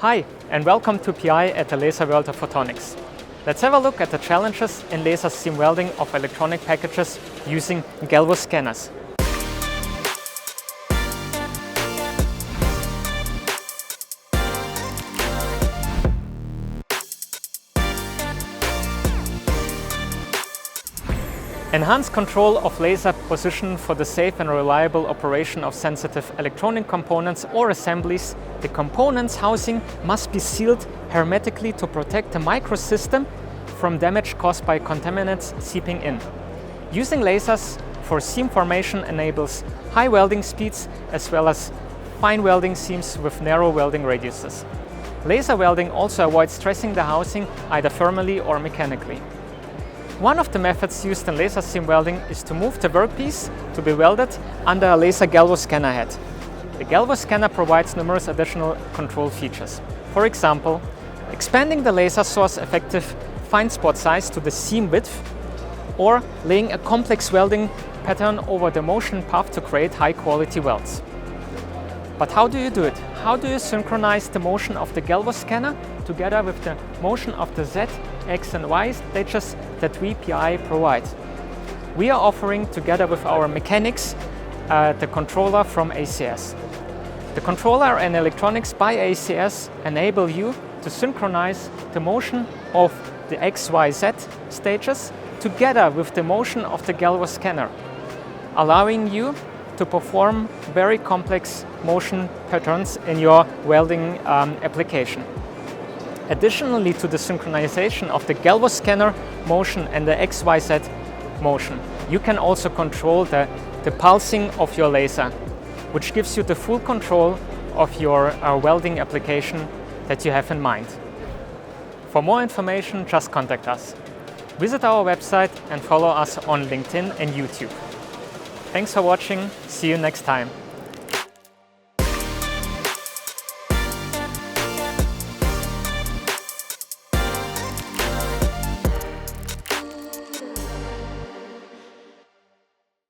Hi, and welcome to PI at the Laser World of Photonics. Let's have a look at the challenges in laser seam welding of electronic packages using Galvo scanners. Enhanced control of laser position for the safe and reliable operation of sensitive electronic components or assemblies. The components housing must be sealed hermetically to protect the microsystem from damage caused by contaminants seeping in. Using lasers for seam formation enables high welding speeds as well as fine welding seams with narrow welding radiuses. Laser welding also avoids stressing the housing either thermally or mechanically. One of the methods used in laser seam welding is to move the workpiece to be welded under a laser Galvo scanner head. The Galvo scanner provides numerous additional control features. For example, expanding the laser source effective fine spot size to the seam width, or laying a complex welding pattern over the motion path to create high quality welds. But how do you do it? How do you synchronize the motion of the Galvo scanner together with the motion of the Z, X and Y stages that we PI provide? We are offering, together with our mechanics, the controller from ACS. The controller and electronics by ACS enable you to synchronize the motion of the X, Y, Z stages together with the motion of the Galvo scanner, allowing you to perform very complex motion patterns in your welding application. Additionally to the synchronization of the Galvo scanner motion and the XYZ motion, you can also control the pulsing of your laser, which gives you the full control of your welding application that you have in mind. For more information, just contact us. Visit our website and follow us on LinkedIn and YouTube. Thanks for watching. See you next time.